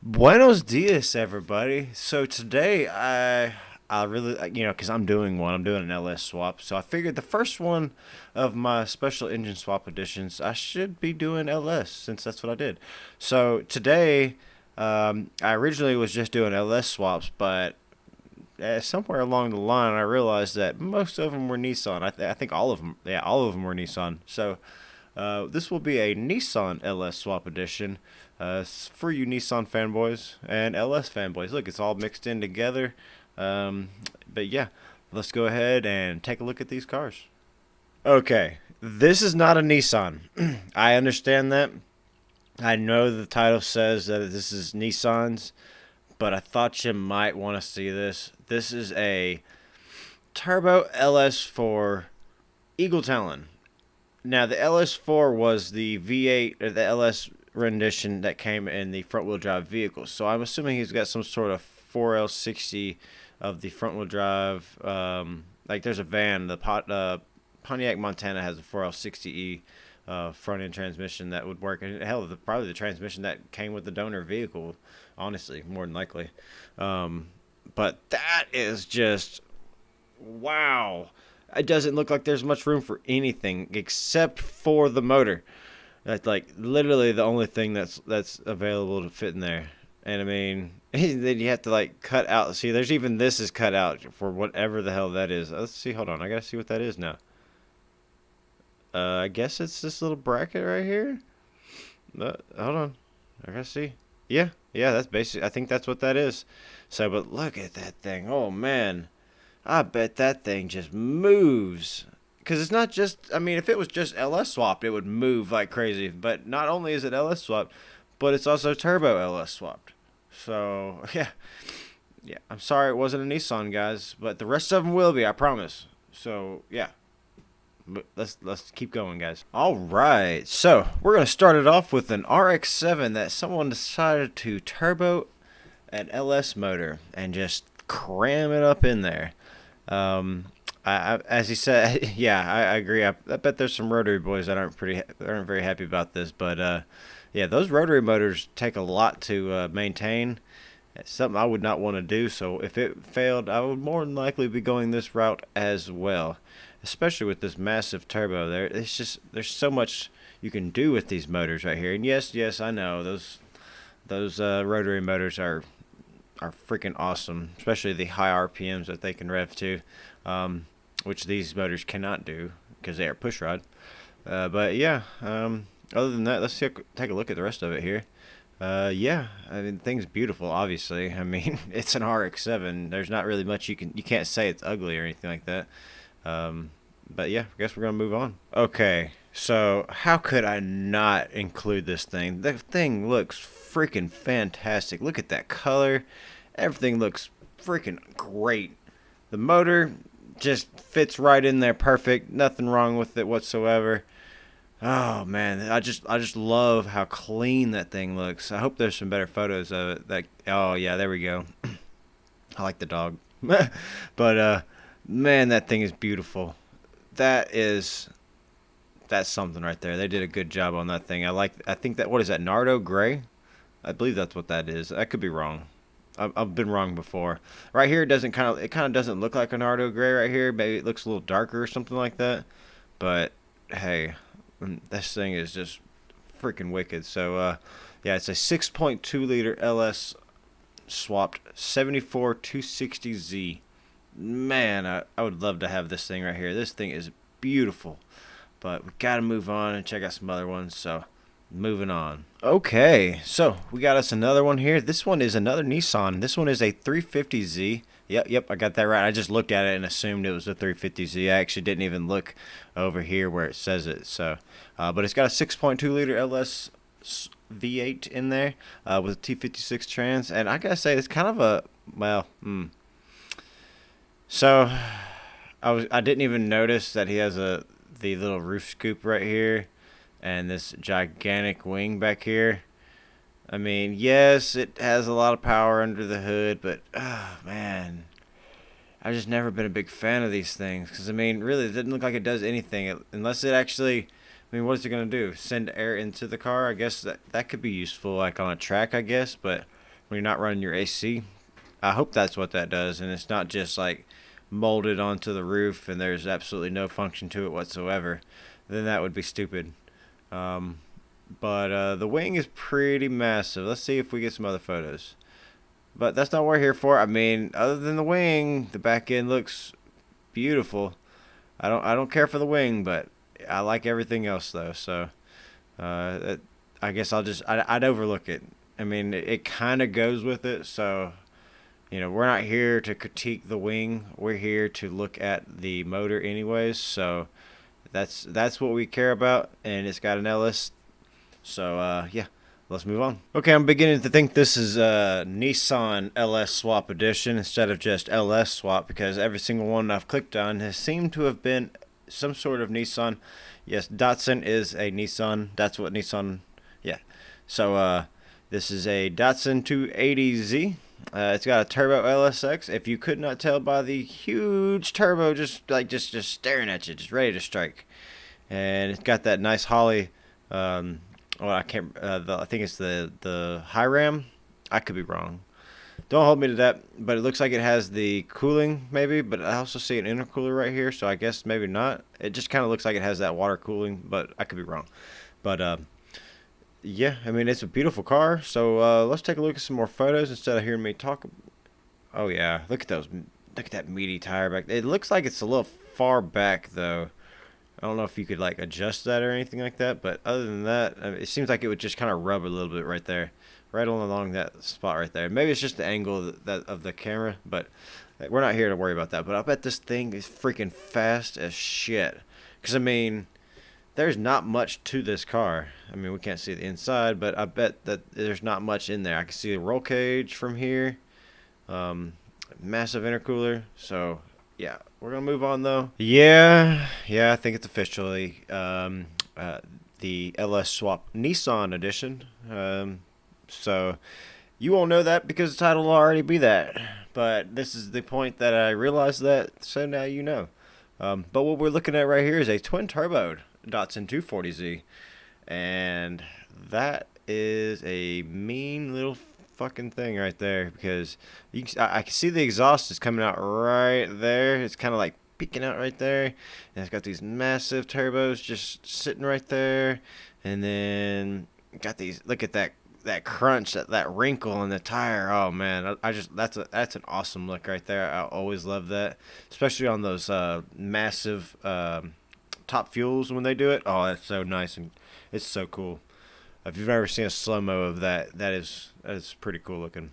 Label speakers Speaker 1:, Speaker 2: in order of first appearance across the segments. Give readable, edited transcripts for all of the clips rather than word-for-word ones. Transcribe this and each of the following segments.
Speaker 1: Buenos dias, everybody. So today I really because I'm doing an LS swap. So I figured the first one of my special engine swap editions I should be doing LS since that's what I did. So today I originally was just doing LS swaps, but somewhere along the line I realized that most of them were Nissan. I think all of them, yeah, all of them were Nissan. So this will be a Nissan LS swap edition for you Nissan fanboys and LS fanboys. Look, it's all mixed in together. But yeah, let's go ahead and take a look at these cars. Okay, this is not a Nissan. I understand that. I know the title says that this is Nissan's, but I thought you might want to see this. This is a Turbo LS4 Eagle Talon. Now, the LS4 was the V8 or the LS rendition that came in the front wheel drive vehicle. So I'm assuming he's got some sort of 4L60 of the front wheel drive. Like there's a van, the Pontiac Montana has a 4L60E front end transmission that would work. And hell, probably the transmission that came with the donor vehicle, honestly, more than likely. But that is just wow. It doesn't look like there's much room for anything except for the motor. That's like literally the only thing that's available to fit in there. And I mean, then you have to like cut out. See, there's even this is cut out for whatever the hell that is. Let's see. Hold on, I gotta see what that is now. I guess it's this little bracket right here. Hold on, I gotta see. Yeah, that's basically. I think that's what that is. So, but look at that thing. Oh man. I bet that thing just moves. Because it's not just, I mean, if it was just LS swapped, it would move like crazy. But not only is it LS swapped, but it's also turbo LS swapped. So, yeah. Yeah, I'm sorry it wasn't a Nissan, guys. But the rest of them will be, I promise. So, yeah. But let's keep going, guys. All right. So, we're going to start it off with an RX-7 that someone decided to turbo an LS motor and just cram it up in there. As he said, yeah, I agree. I bet there's some rotary boys that aren't very happy about this, but yeah, those rotary motors take a lot to maintain. It's something I would not want to do. So if it failed, I would more than likely be going this route as well, especially with this massive turbo. There's so much you can do with these motors right here. And yes, I know those rotary motors are freaking awesome, especially the high RPMs that they can rev to, which these motors cannot do because they are pushrod. But yeah, other than that, let's take a look at the rest of it here. Yeah, I mean, the thing's beautiful, obviously. I mean, it's an RX-7. There's not really much you can't say it's ugly or anything like that. But yeah, I guess we're gonna move on. Okay, so how could I not include this thing? The thing looks freaking fantastic. Look at that color. Everything looks freaking great. The motor just fits right in there perfect. Nothing wrong with it whatsoever. Oh man, I just love how clean that thing looks. I hope there's some better photos of it. Oh yeah, there we go. I like the dog. But man, that thing is beautiful. That is that's something right there. They did a good job on that thing. I think that what is that, Nardo Gray? I believe that's what that is. I could be wrong. I've been wrong before. Right here, it kind of doesn't look like a Nardo Gray right here. Maybe it looks a little darker or something like that. But hey, this thing is just freaking wicked. So yeah, it's a 6.2 liter LS swapped 74 260Z. Man, I would love to have this thing right here. This thing is beautiful. But we got to move on and check out some other ones. So moving on. Okay, so we got us another one here. This one is another Nissan. This one is a 350Z. Yep, I got that right. I just looked at it and assumed it was a 350Z. I actually didn't even look over here where it says it. So, but it's got a 6.2 liter LS V8 in there with a T56 trans, and I gotta say it's kind of a So, I didn't even notice that he has the little roof scoop right here, and this gigantic wing back here. I mean, yes, it has a lot of power under the hood, but oh man, I've just never been a big fan of these things because I mean, really, it doesn't look like it does anything unless it actually. I mean, what is it gonna do? Send air into the car? I guess that could be useful, like on a track, I guess, but when you're not running your AC. I hope that's what that does, and it's not just like molded onto the roof and there's absolutely no function to it whatsoever. Then that would be stupid. Um, but the wing is pretty massive. Let's see if we get some other photos. But that's not what we're here for. I mean, other than the wing, the back end looks beautiful. I don't care for the wing, but I like everything else though. So I guess I'd overlook it. I mean, it kind of goes with it. So we're not here to critique the wing. We're here to look at the motor anyways. So that's what we care about, and it's got an LS. So yeah, let's move on. Okay, I'm beginning to think this is a Nissan LS swap edition instead of just LS swap, because every single one I've clicked on has seemed to have been some sort of Nissan. Yes, Datsun is a Nissan. That's what Nissan. Yeah. So this is a Datsun 280Z. It's got a turbo LSX. If you could not tell by the huge turbo, just staring at you, just ready to strike, and it's got that nice Holly. I can't. I think it's the high ram. I could be wrong. Don't hold me to that. But it looks like it has the cooling, maybe. But I also see an intercooler right here, so I guess maybe not. It just kind of looks like it has that water cooling, but I could be wrong. But yeah, I mean, it's a beautiful car. So let's take a look at some more photos instead of hearing me talk. Oh yeah, look at those. Look at that meaty tire back. It looks like it's a little far back though. I don't know if you could like adjust that or anything like that, but other than that, I mean, it seems like it would just kind of rub a little bit right there, right along that spot right there. Maybe it's just the angle of the camera, but we're not here to worry about that. But I bet this thing is freaking fast as shit. Because I mean, there's not much to this car. I mean, we can't see the inside, but I bet that there's not much in there. I can see the roll cage from here, massive intercooler. So yeah, we're gonna move on though. Yeah, I think it's officially the LS Swap Nissan edition. So you won't know that because the title will already be that. But this is the point that I realized that, so now you know. But what we're looking at right here is a twin turbo Datsun 240Z, and that is a mean little fucking thing right there, because I can see the exhaust is coming out right there. It's kind of like peeking out right there, and it's got these massive turbos just sitting right there, and then got these. Look at that crunch, that wrinkle in the tire. Oh man, I just that's an awesome look right there. I always love that, especially on those massive top fuels when they do it. Oh, that's so nice, and it's so cool. If you've ever seen a slow-mo of that, that is pretty cool looking.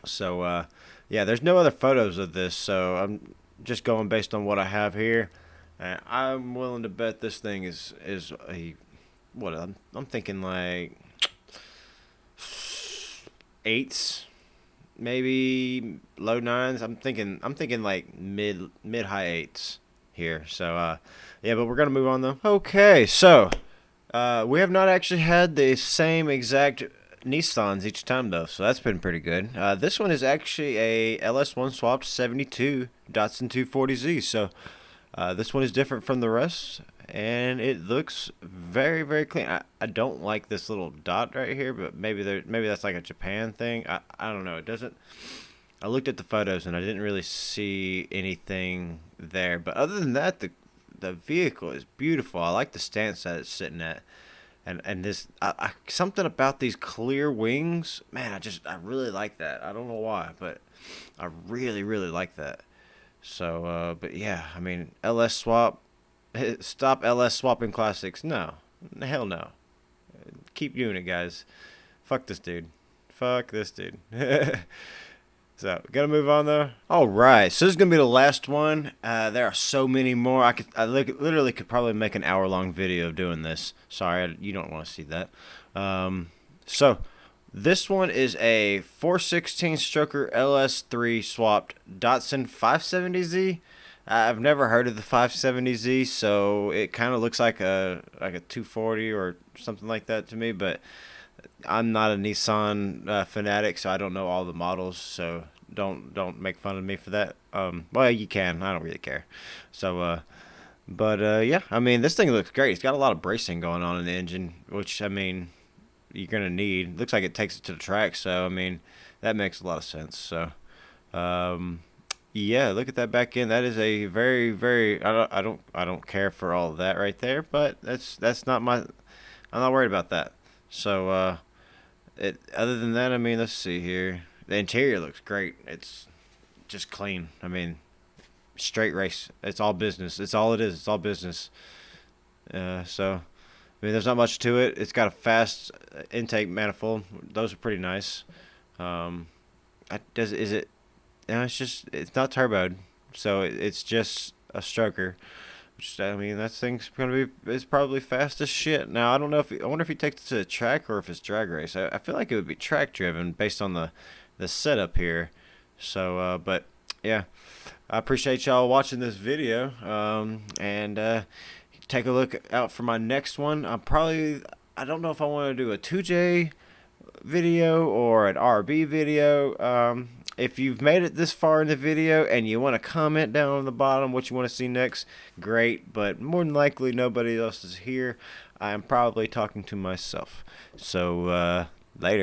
Speaker 1: So yeah, there's no other photos of this, so I'm just going based on what I have here. And I'm willing to bet this thing is a what I'm thinking like eights, maybe low nines. I'm thinking like mid high eights here. So yeah, but we're gonna move on though. Okay, so we have not actually had the same exact Nissans each time though, so that's been pretty good. This one is actually a LS1 swapped 72 Datsun 240Z, so this one is different from the rest, and it looks very, very clean. I don't like this little dot right here, but maybe that's like a Japan thing. I don't know. It doesn't. I looked at the photos and I didn't really see anything there, but other than that, the vehicle is beautiful. I like the stance that it's sitting at. And this something about these clear wings, man, I really like that. I don't know why, but I really, really like that. So but yeah, I mean, LS swap, stop LS swapping classics. No, hell no. Keep doing it, guys. Fuck this dude. So, gonna move on though. All right, so this is gonna be the last one. There are so many more. I literally could probably make an hour-long video of doing this. Sorry, you don't want to see that. So, this one is a 416 stroker LS3 swapped Datsun 570Z. I've never heard of the 570Z, so it kind of looks like a 240 or something like that to me, but I'm not a Nissan fanatic, so I don't know all the models, so don't make fun of me for that. Well, you can. I don't really care. So, but yeah, I mean, this thing looks great. It's got a lot of bracing going on in the engine, which, I mean, you're gonna need. Looks like it takes it to the track, so I mean, that makes a lot of sense. So, um, yeah, look at that back end. That is a very. I don't care for all of that right there, but that's not my. I'm not worried about that. So, other than that, I mean, let's see here. The interior looks great. It's just clean. I mean, straight race. It's all business. It's all it is. It's all business. So, I mean, there's not much to it. It's got a fast intake manifold. Those are pretty nice. Um, is it? No, it's not turboed, so it's just a stroker. Which, I mean, that thing's gonna be it's probably fast as shit. Now I wonder if he takes it to the track or if it's drag race. I feel like it would be track driven based on the setup here. So, but yeah, I appreciate y'all watching this video. And take a look out for my next one. I don't know if I want to do a 2J video or an RB video. If you've made it this far in the video and you want to comment down on the bottom what you want to see next, great. But more than likely, nobody else is here. I am probably talking to myself. So, later.